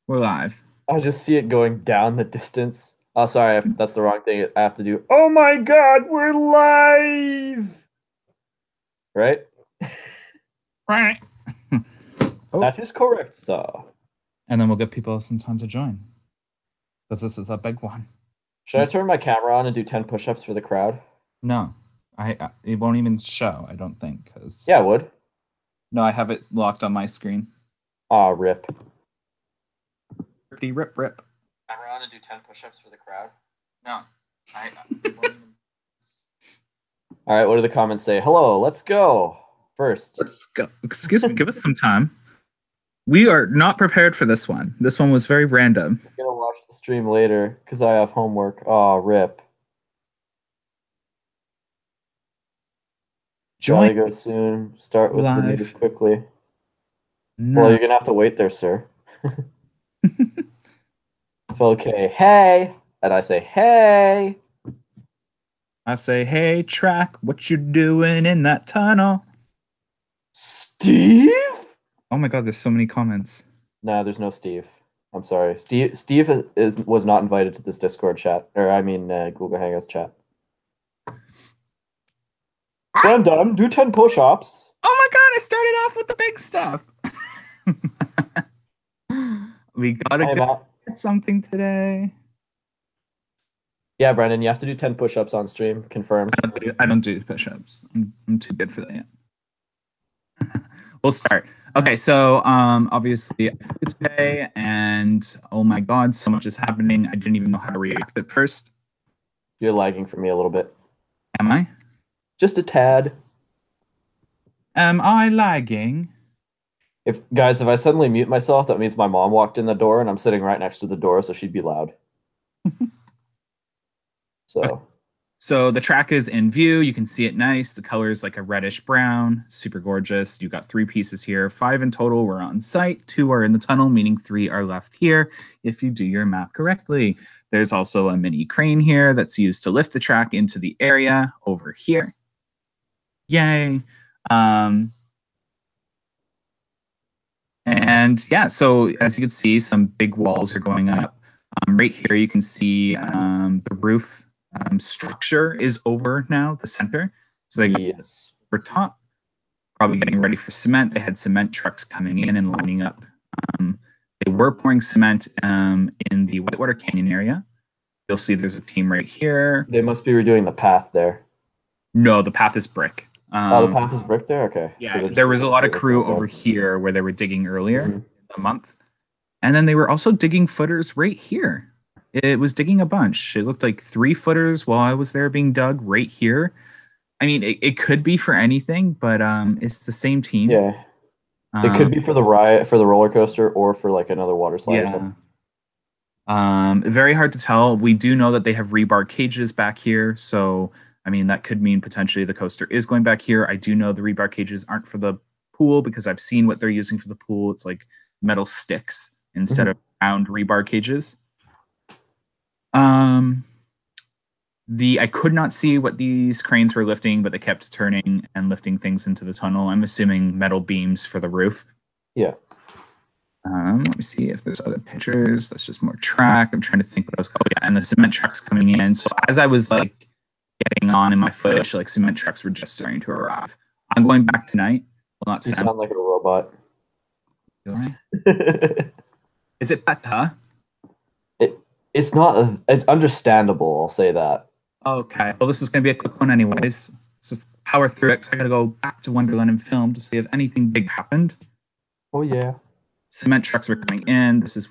We're live. I just see it going down the distance. Oh, sorry, that's the wrong thing I have to do. Oh my God, we're live! Right? Right. Oh, That is correct, sir. and then we'll give people some time to join. Because this is a big one. Should I turn my camera on and do 10 push-ups for the crowd? No, it won't even show, I don't think. Cause Yeah, I would. no, I have it locked on my screen. Aw, rip. Rippity rip rip. Camera on and do 10 push-ups for the crowd? No, it won't even... All right, what do the comments say? Hello, let's go. First. Let's go. Excuse me, give us some time. We are not prepared for this one. This one was very random. I'm gonna watch the stream later because I have homework. Aw, rip. Gotta Join go soon. Start with the live. news quickly. No. Well, you're gonna have to wait there, sir. Okay, hey, and I say, hey. I say, hey, track, what you doing in that tunnel? Steve? Oh my God, there's so many comments. No, there's no Steve. I'm sorry. Steve was not invited to this Discord chat, or I mean Google Hangouts chat. Done. Do 10 push-ups. Oh my God, I started off with the big stuff. We gotta get something today. Yeah, Brendan, you have to do 10 push-ups on stream. Confirmed. I don't do push-ups. I'm too good for that. We'll start. Okay, so obviously today, and oh my God, so much is happening. I didn't even know how to react at first. You're lagging for me a little bit. Am I? Just a tad. Am I lagging? If I suddenly mute myself, that means my mom walked in the door and I'm sitting right next to the door, so she'd be loud. So the track is in view. You can see it nice. The color is like a reddish brown, super gorgeous. You got 3 pieces here. 5 in total were on site. 2 are in the tunnel, meaning 3 are left here if you do your math correctly. There's also a mini crane here that's used to lift the track into the area over here. Yay. And yeah, so as you can see, some big walls are going up. Right here, you can see the roof structure is over now, the center. So they got over top, probably getting ready for cement. They had cement trucks coming in and lining up. They were pouring cement in the Whitewater Canyon area. You'll see there's a team right here. They must be redoing the path there. No, the path is brick. The path is brick there? Okay. Yeah, so there was a lot of crew over here where they were digging earlier a month. And then they were also digging footers right here. It was digging a bunch. It looked like 3 footers while I was there being dug right here. I mean, it could be for anything, but it's the same team. Yeah. It could be for the roller coaster or for like another water slide or something. Very hard to tell. We do know that they have rebar cages back here, so I mean that could mean potentially the coaster is going back here. I do know the rebar cages aren't for the pool because I've seen what they're using for the pool. It's like metal sticks instead of round rebar cages. I could not see what these cranes were lifting, but they kept turning and lifting things into the tunnel. I'm assuming metal beams for the roof. Yeah. Let me see if there's other pictures. That's just more track. I'm trying to think what else. Oh yeah, and the cement trucks coming in. So as I was like getting on in my footage, like cement trucks were just starting to arrive. I'm going back tonight. Well, not tonight. You sound like a robot. Is it better? It's not. It's understandable. I'll say that. Okay. Well, this is going to be a quick one, anyways. Let's just power through it. So I got to go back to Wonderland and film to see if anything big happened. Oh yeah. Cement trucks were coming in. This is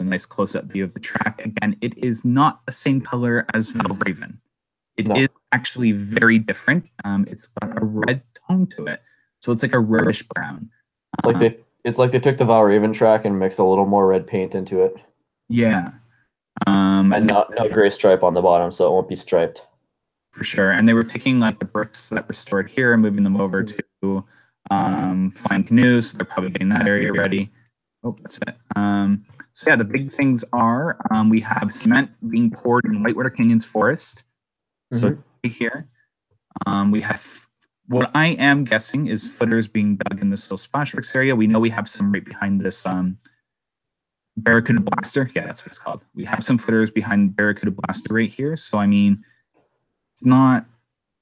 a nice close-up view of the track. Again, it is not the same color as Valraven. It is actually very different. It's got a red tone to it, so it's like a reddish brown. It's like they took the Valraven track and mixed a little more red paint into it. Yeah. And no gray stripe on the bottom, so it won't be striped. For sure. And they were taking like the bricks that were stored here and moving them over to Flying Canoes. So they're probably getting that area ready. Oh, that's it. So yeah, the big things are we have cement being poured in Whitewater Canyon's forest. So right here. We have what I am guessing is footers being dug in this little splash bricks area. We know we have some right behind this Barracuda Blaster. Yeah, that's what it's called. We have some footers behind Barracuda Blaster right here. So, I mean, it's not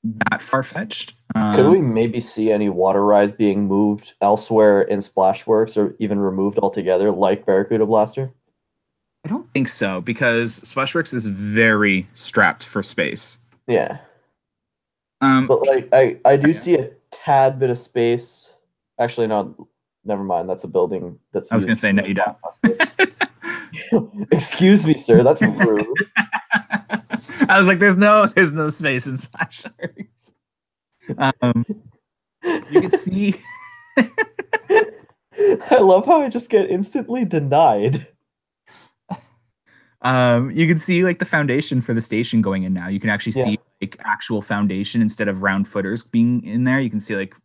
that far-fetched. Could we maybe see any water rides being moved elsewhere in Splashworks or even removed altogether, like Barracuda Blaster? I don't think so, because Splashworks is very strapped for space. Yeah. But like I do see a tad bit of space. Actually, no, never mind. That's a building that's I was gonna say no, you don't. Excuse me, sir. That's rude. I was like, there's no space in Splashworks. You can see. I love how I just get instantly denied. You can see like the foundation for the station going in now. You can actually see like actual foundation instead of round footers being in there. You can see like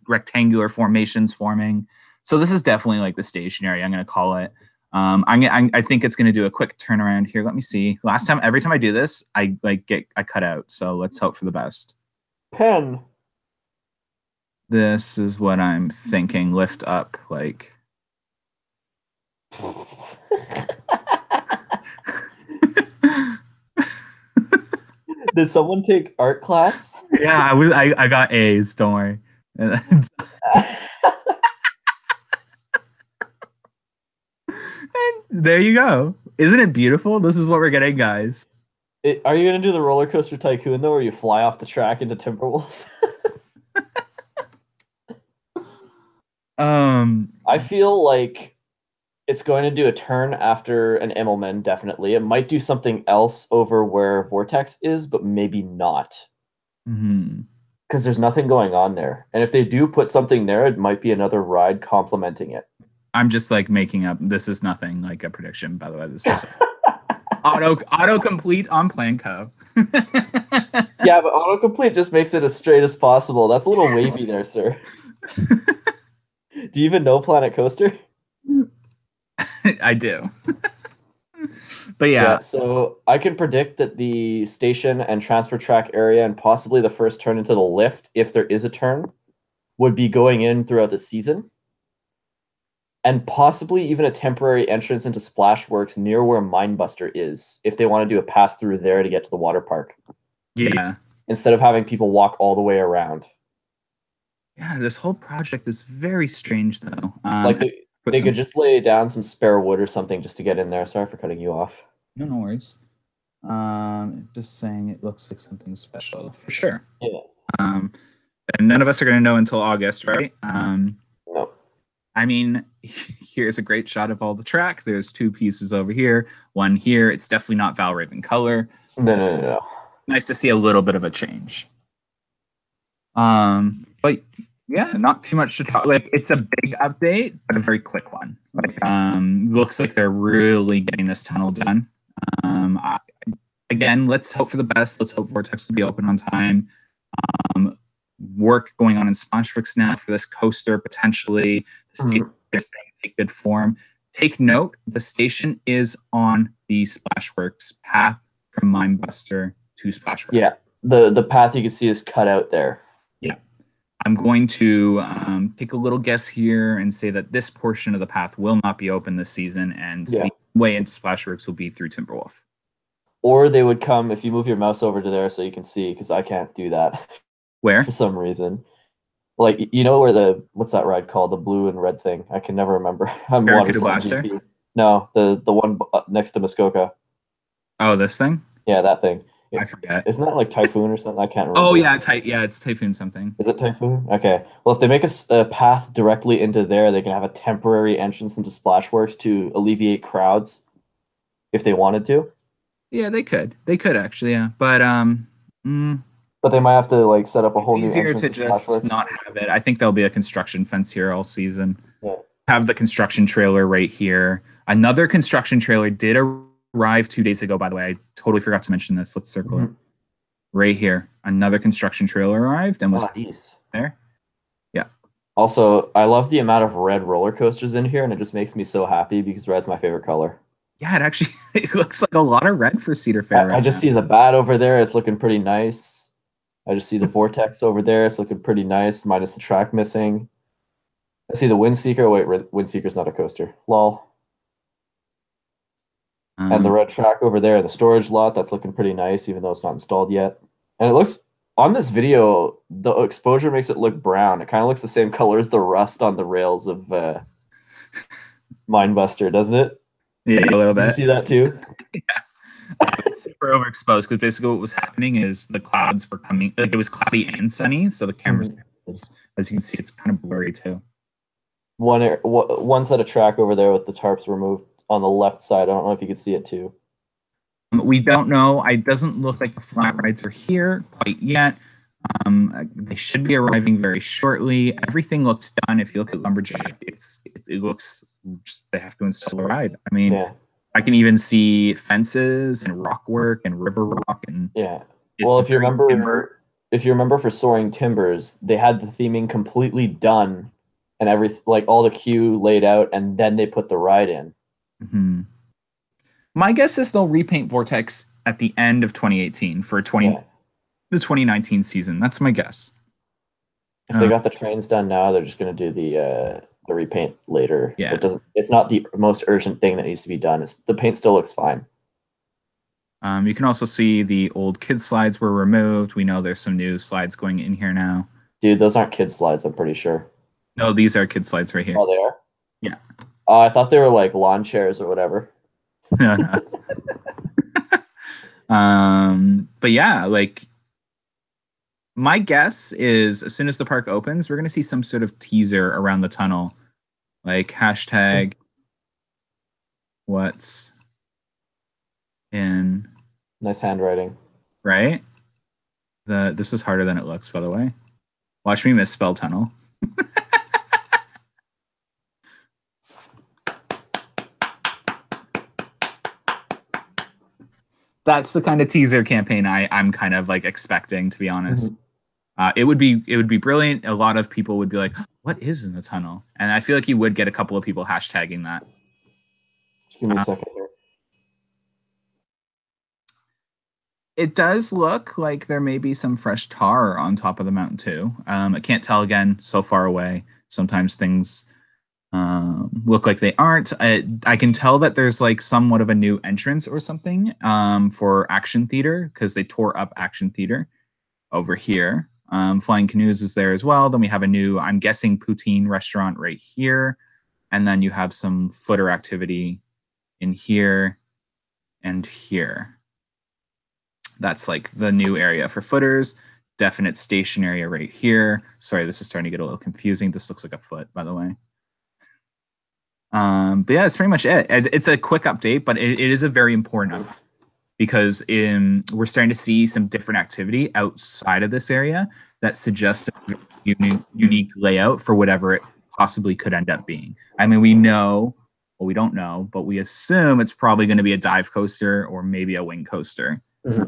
rectangular formations forming. So this is definitely like the station area, I'm going to call it. I think it's going to do a quick turnaround here. Let me see. Every time I do this, I cut out. So let's hope for the best. Pen. This is what I'm thinking. Lift up, like. Did someone take art class? Yeah, I got A's. Don't worry. And there you go. Isn't it beautiful? This is what we're getting, guys. Are you gonna do the roller coaster tycoon though, where you fly off the track into Timberwolf? I feel like it's going to do a turn after an Immelman, definitely. It might do something else over where Vortex is, but maybe not. Because there's nothing going on there. And if they do put something there, it might be another ride complementing it. I'm just like making up. This is nothing like a prediction, by the way. This is autocomplete on Planco. Yeah, but autocomplete just makes it as straight as possible. That's a little wavy there, sir. Do you even know Planet Coaster? I do. But yeah. So I can predict that the station and transfer track area and possibly the first turn into the lift, if there is a turn, would be going in throughout the season. And possibly even a temporary entrance into Splashworks near where Minebuster is, if they want to do a pass through there to get to the water park. Yeah. Instead of having people walk all the way around. Yeah, this whole project is very strange, though. Like they could just lay down some spare wood or something just to get in there. Sorry for cutting you off. No worries. Just saying it looks like something special. For sure. Yeah. And none of us are going to know until August, right? No. I mean, here's a great shot of all the track. There's two pieces over here, one here. It's definitely not Valraven color. No. Nice to see a little bit of a change. But yeah, not too much to talk. Like, it's a big update, but a very quick one. Like, looks like they're really getting this tunnel done. Again, let's hope for the best. Let's hope Vortex will be open on time. Work going on in Splashworks now for this coaster, potentially. The station is saying take good form. Take note, the station is on the Splashworks path from Minebuster to Splashworks. Yeah, the path you can see is cut out there. Yeah. I'm going to take a little guess here and say that this portion of the path will not be open this season, and the way into Splashworks will be through Timberwolf. Or they would come, if you move your mouse over to there so you can see, because I can't do that. Where? For some reason. Like, you know where what's that ride called? The blue and red thing. I can never remember. I'm Barracuda Blaster? GP. No, the one next to Muskoka. Oh, this thing? Yeah, that thing. I forget. Isn't that like Typhoon or something? I can't remember. Oh, yeah, it's Typhoon something. Is it Typhoon? Okay. Well, if they make a path directly into there, they can have a temporary entrance into Splashworks to alleviate crowds if they wanted to. Yeah, they could. They could actually, yeah. But but they might have to like set up a whole new easier entrance to just not have it. I think there'll be a construction fence here all season. Yeah. Have the construction trailer right here. Another construction trailer did arrive 2 days ago, by the way. I totally forgot to mention this. Let's circle it. Right here. Another construction trailer arrived and was there. Yeah. Also, I love the amount of red roller coasters in here, and it just makes me so happy because red's my favorite color. Yeah, it actually it looks like a lot of red for Cedar Fair. I just see the bat over there. It's looking pretty nice. I just see the Vortex over there. It's looking pretty nice, minus the track missing. I see the Windseeker. Wait, Windseeker's not a coaster. Lol. And the red track over there, the storage lot, that's looking pretty nice, even though it's not installed yet. And it looks, on this video, the exposure makes it look brown. It kind of looks the same color as the rust on the rails of Minebuster, doesn't it? Yeah, a little bit. Did you see that too? Yeah. It's super overexposed because basically what was happening is the clouds were coming, like it was cloudy and sunny, so the camera's, as you can see, it's kind of blurry too. One set of track over there with the tarps removed on the left side. I don't know if you can see it too. We don't know. It doesn't look like the flat rides are here quite yet. They should be arriving very shortly. Everything looks done. If you look at Lumberjack, it looks just, they have to install a ride. I mean, yeah. I can even see fences and rock work and river rock and yeah. Well, if you remember for Soaring Timbers, they had the theming completely done and like all the queue laid out, and then they put the ride in. Mm-hmm. My guess is they'll repaint Vortex at the end of 2018 for the 2019 season. That's my guess. If they got the trains done now, they're just going to do the repaint later. Yeah, it's not the most urgent thing that needs to be done. The paint still looks fine. You can also see the old kid slides were removed. We know there's some new slides going in here now. Dude, those aren't kid slides, I'm pretty sure. No, these are kid slides right here. Oh, they are? Yeah. I thought they were like lawn chairs or whatever. But yeah, like my guess is as soon as the park opens, we're going to see some sort of teaser around the tunnel, like hashtag what's in. Nice handwriting. Right? This is harder than it looks, by the way. Watch me misspell tunnel. That's the kind of teaser campaign I'm kind of like expecting, to be honest. Mm-hmm. It would be brilliant. A lot of people would be like, "What is in the tunnel?" And I feel like you would get a couple of people hashtagging that. Just give me a second here. It does look like there may be some fresh tar on top of the mountain too. I can't tell again, so far away. Sometimes things look like they aren't. I can tell that there's like somewhat of a new entrance or something for Action Theater because they tore up Action Theater over here. Flying Canoes is there as well. Then we have a new, I'm guessing, poutine restaurant right here. And then you have some footer activity in here and here. That's like the new area for footers. Definite station area right here. Sorry, this is starting to get a little confusing. This looks like a foot, by the way. But yeah, that's pretty much it. It's a quick update, but it is a very important update because we're starting to see some different activity outside of this area that suggests a unique layout for whatever it possibly could end up being. I mean, we don't know, but we assume it's probably going to be a dive coaster or maybe a wing coaster. Mm-hmm.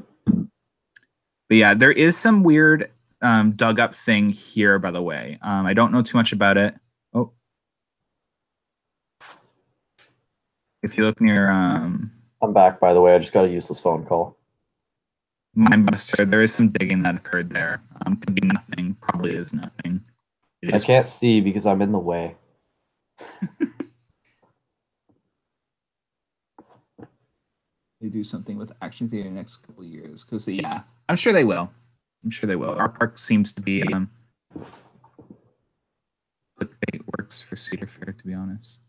But yeah, there is some weird dug up thing here, by the way. I don't know too much about it. Oh. If you look near... I'm back, by the way. I just got a useless phone call. Minebuster, there is some digging that occurred there. Could be nothing. Probably is nothing. I can't see because I'm in the way. They do something with Action Theater in the next couple of years. Because, yeah, I'm sure they will. Our park seems to be... clickbait works for Cedar Fair, to be honest.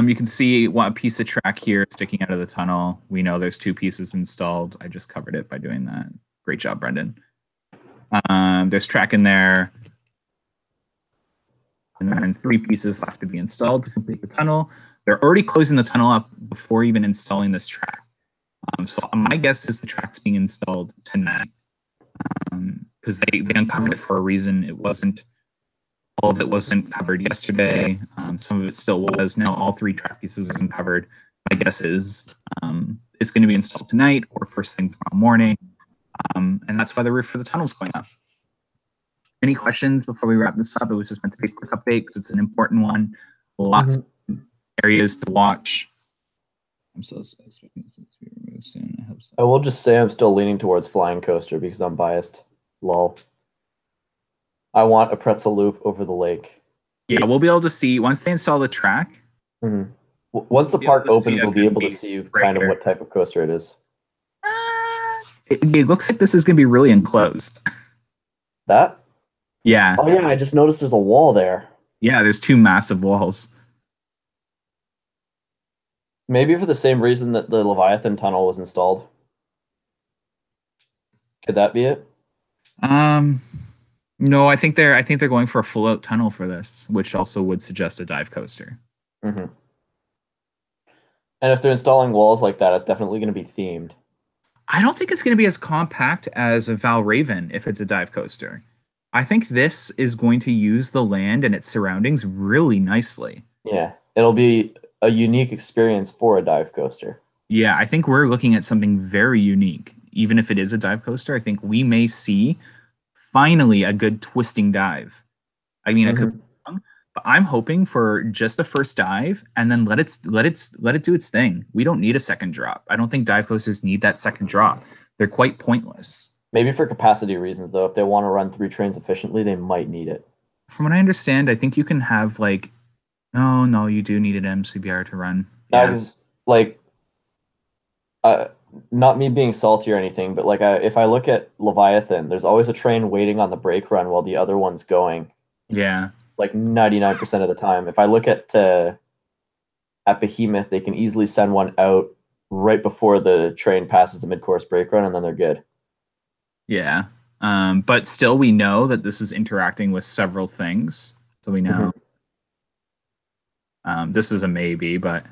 You can see one piece of track here sticking out of the tunnel. We know there's 2 pieces installed. I just covered it by doing that. Great job, Brendan. There's track in there. And then 3 pieces left to be installed to complete the tunnel. They're already closing the tunnel up before even installing this track. So my guess is the track's being installed tonight. Because they uncovered it for a reason. All of it wasn't covered yesterday. Some of it still was. Now all 3 track pieces are uncovered. My guess is it's going to be installed tonight or first thing tomorrow morning. And that's why the roof for the tunnel's going up. Any questions before we wrap this up? It was just meant to be a quick update because it's an important one. Lots of areas to watch. I'm so expecting this to be removed soon. I hope so. I will just say I'm still leaning towards Flying Coaster because I'm biased. Lol. I want a pretzel loop over the lake. Yeah, we'll be able to see once they install the track. Mm-hmm. Once the park opens, we'll be able to see kind of what type of coaster it is. It looks like this is going to be really enclosed. That? Yeah. Oh, yeah, I just noticed there's a wall there. Yeah, there's 2 massive walls. Maybe for the same reason that the Leviathan tunnel was installed. Could that be it? No, I think they're going for a full out tunnel for this, which also would suggest a dive coaster. Mm-hmm. And if they're installing walls like that, it's definitely going to be themed. I don't think it's going to be as compact as a Valraven if it's a dive coaster. I think this is going to use the land and its surroundings really nicely. Yeah, it'll be a unique experience for a dive coaster. Yeah, I think we're looking at something very unique. Even if it is a dive coaster, I think we may see finally a good twisting dive. I mean, I could be wrong, but I'm hoping for just the first dive and then let it do its thing. We don't need a second drop. I don't think dive coasters need that second drop. They're quite pointless. Maybe for capacity reasons, though, if they want to run 3 trains efficiently, they might need it. From what I understand, I think you can have like, no, you do need an MCBR to run. That was like, not me being salty or anything, but like if I look at Leviathan, there's always a train waiting on the brake run while the other one's going. Yeah. Like 99% of the time. If I look at Behemoth, they can easily send one out right before the train passes the mid-course brake run, and then they're good. Yeah. But still, we know that this is interacting with several things. So we know this is a maybe, but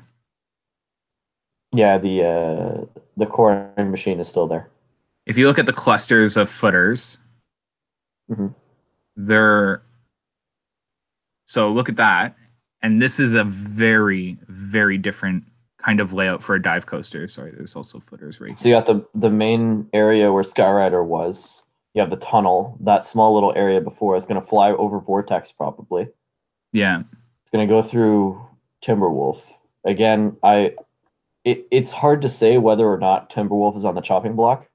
yeah, the coring machine is still there. If you look at the clusters of footers, they're so look at that, and this is a very, very different kind of layout for a dive coaster. Sorry, there's also footers right here. So you got the main area where Skyrider was. You have the tunnel. That small little area before is going to fly over Vortex probably. Yeah. It's going to go through Timberwolf. Again, it's hard to say whether or not Timberwolf is on the chopping block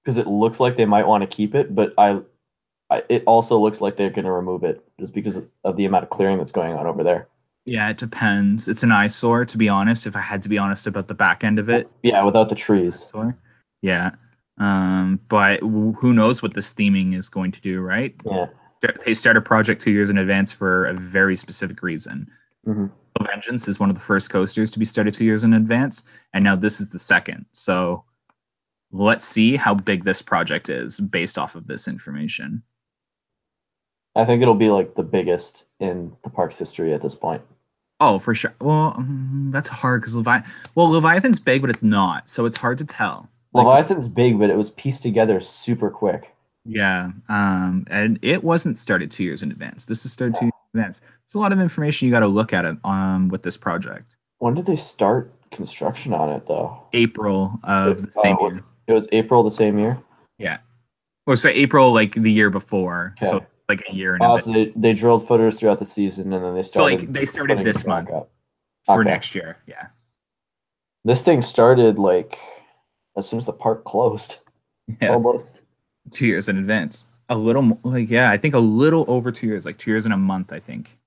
because it looks like they might want to keep it, but it also looks like they're going to remove it just because of the amount of clearing that's going on over there. Yeah, it depends. It's an eyesore, to be honest, if I had to be honest about the back end of it. Yeah, without the trees. Eyesore. Yeah. But who knows what this theming is going to do, right? Yeah. They start a project 2 years in advance for a very specific reason. Vengeance is one of the first coasters to be started 2 years in advance, and now this is the second. So let's see how big this project is based off of this information. I think it'll be like the biggest in the park's history at this point. Oh, for sure. Well, that's hard because Leviathan's big, but it's not, so it's hard to tell. Leviathan's big, but it was pieced together super quick. Yeah, and it wasn't started 2 years in advance. This is started 2 years in advance. There's a lot of information you got to look at it with this project. When did they start construction on it, though? April of the same year. It was April the same year? Yeah. Or so April, like the year before. Okay. So like a year and a bit. So they drilled footers throughout the season, and then they started. So like they started this month for next year. Yeah. This thing started like as soon as the park closed. Yeah. Almost 2 years in advance. A little I think a little over 2 years, like 2 years and a month, I think.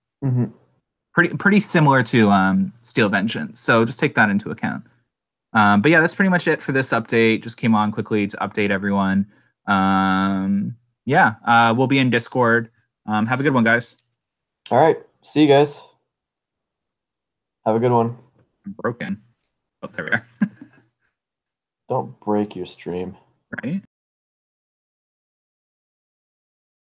Pretty similar to Steel Vengeance. So just take that into account. But yeah, that's pretty much it for this update. Just came on quickly to update everyone. We'll be in Discord. Have a good one, guys. All right. See you guys. Have a good one. I'm broken. Oh, there we are. Don't break your stream. Right?